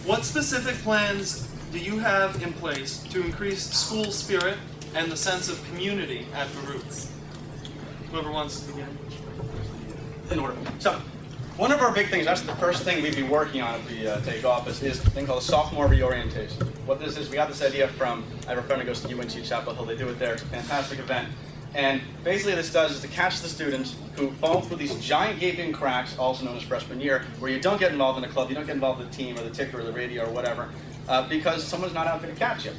What specific plans do you have in place to increase school spirit and the sense of community at Baruch? Whoever wants to begin. In order. So, one of our big things, that's the first thing we'd be working on if we take office, is a thing called a sophomore reorientation. What this is, we got this idea from, I have a friend who goes to UNC Chapel Hill, they do it there, it's a fantastic event. And basically what this does is to catch the students who fall through these giant gaping cracks, also known as freshman year, where you don't get involved in the club, you don't get involved in the team or the ticker or the radio or whatever, because someone's not out there to catch you.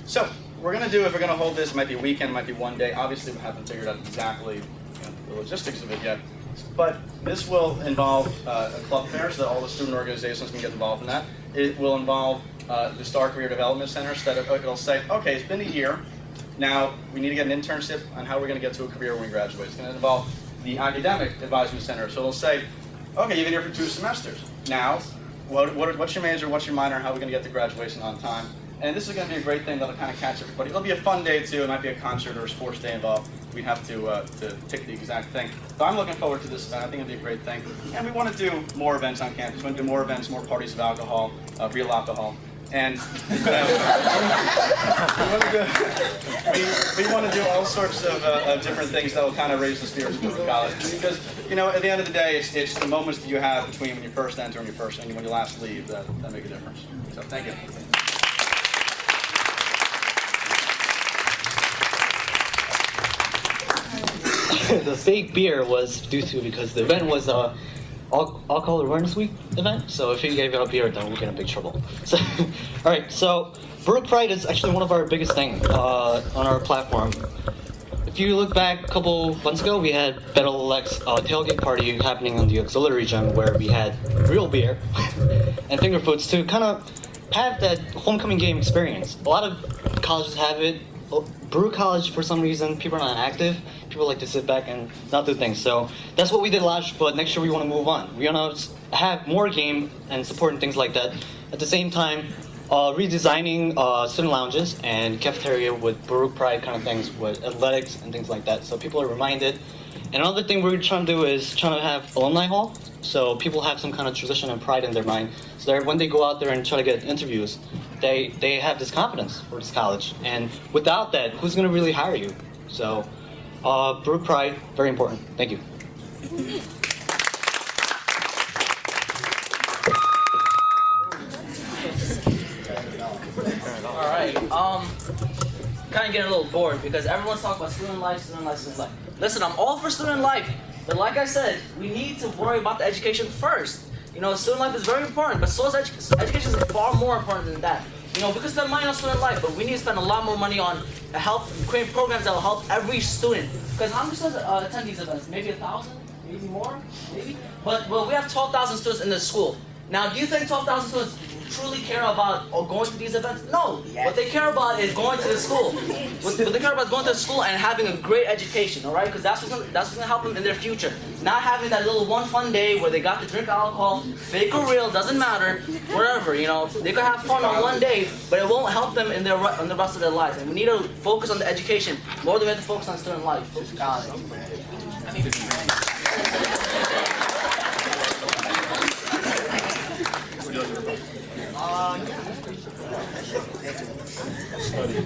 So, what we're going to do, if we're going to hold this, it might be a weekend, it might be one day, obviously we haven't figured out exactly the logistics of it yet, but this will involve a club fair so that all the student organizations can get involved in that. It will involve the Star Career Development Center so that it'll say, okay, it's been a year, now we need to get an internship on how we're going to get to a career when we graduate. It's going to involve the Academic Advisement Center, so it'll say, okay, you've been here for 2 semesters. Now, what's your major, what's your minor, how are we going to get to graduation on time? And this is going to be a great thing that'll kind of catch everybody. It'll be a fun day too. It might be a concert or a sports day involved. We have to pick the exact thing. But I'm looking forward to this event. I think it'll be a great thing. And we want to do more events on campus. We want to do more events, more parties of alcohol, real alcohol. And we want to do all sorts of different things that will kind of raise the spirits of the college. Because, at the end of the day, it's the moments that you have between when you first enter and when you last leave that make a difference. So thank you. The fake beer was due to because the event was Alcohol Awareness Week event. So if you gave out beer, then we'll get in big trouble. So, all right. So Baruch Pride is actually one of our biggest things on our platform. If you look back a couple months ago, we had Battle X tailgate party happening in the auxiliary gym where we had real beer and finger foods to kind of have that homecoming game experience. A lot of colleges have it. Baruch College, for some reason, people are not active. People like to sit back and not do things. So that's what we did last year, but next year we want to move on. We want to have more game and supporting things like that. At the same time, redesigning student lounges and cafeteria with Baruch Pride kind of things with athletics and things like that. So people are reminded. And another thing we're trying to do is trying to have alumni hall. So people have some kind of tradition and pride in their mind. So that when they go out there and try to get interviews, they have this confidence for this college. And without that, who's going to really hire you? So Baruch Pride, very important. Thank you. All right. Kind of getting a little bored because everyone's talking about student life, student life, student life. Listen, I'm all for student life, but like I said, we need to worry about the education first. Student life is very important, but so is education is far more important than that. We can spend money on student life, but we need to spend a lot more money on creating programs that will help every student. Because how many students attend these events? Maybe 1,000? Maybe more? Maybe? But we have 12,000 students in this school. Now, do you think 12,000 students truly care about going to these events? No. Yes. What they care about is going to the school. What they care about is going to the school and having a great education, all right? Because that's what's gonna help them in their future. Not having that little one fun day where they got to drink alcohol, fake or real, doesn't matter, wherever, They could have fun on one day, but it won't help them in the rest of their lives. And we need to focus on the education more than we have to focus on student life.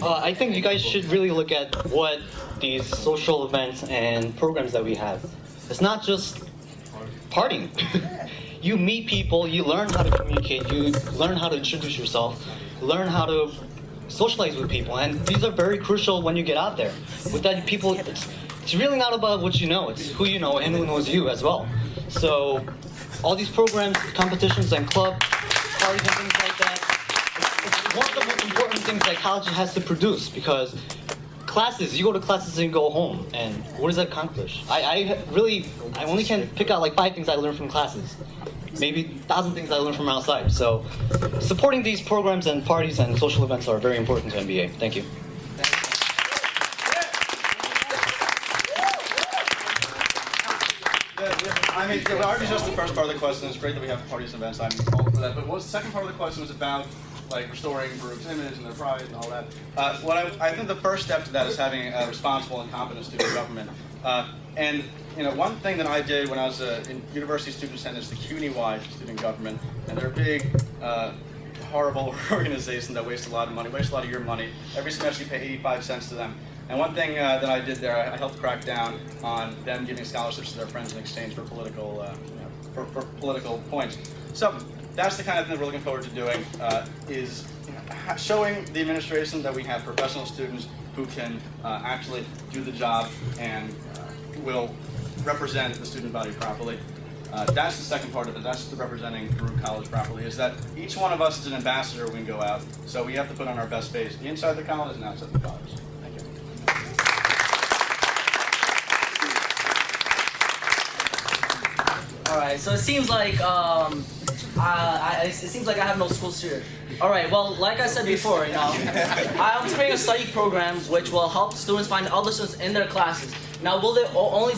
I think you guys should really look at what these social events and programs that we have. It's not just partying. You meet people, you learn how to communicate, you learn how to introduce yourself, learn how to socialize with people, and these are very crucial when you get out there. With that, people, it's really not about what you know, it's who you know and who knows you as well. So all these programs, competitions, and club parties and things like that, it's one of the most important things that college has to produce, because classes, you go to classes and you go home, and what does that accomplish? I only can pick out like 5 things I learned from classes. Maybe 1,000 things I learned from outside. So supporting these programs and parties and social events are very important to MBA. Thank you. I mean, we already just the first part of the question. It's great that we have parties and events. I'm all for that. But what was the second part of the question was about, like, restoring Baruch's image and their pride and all that. I think the first step to that is having a responsible and competent student government. And one thing that I did when I was in University Student Senate is the CUNY-wide student government, and they're a big horrible organization that wastes a lot of money, wastes a lot of your money. Every semester you pay 85 cents to them. And one thing that I did there, I helped crack down on them giving scholarships to their friends in exchange for political, for political points. So that's the kind of thing that we're looking forward to doing, is showing the administration that we have professional students who can actually do the job and will represent the student body properly. That's the second part of it. That's the representing Baruch College properly, is that each one of us is an ambassador when we go out. So we have to put on our best face inside the college and outside the college. Thank you. All right, so it seems like it seems like I have no school spirit. All right, well, like I said before, I'm creating a study program which will help students find other students in their classes. Now, will they only?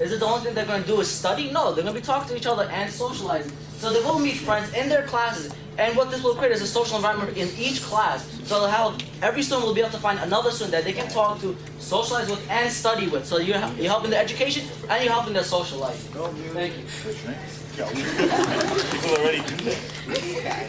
Is it the only thing they're going to do is study? No, they're going to be talking to each other and socializing. So they will meet friends in their classes. And what this will create is a social environment in each class. So how every student will be able to find another student that they can talk to, socialize with, and study with. So you're helping their education and you're helping their social life. Thank you. People already do that.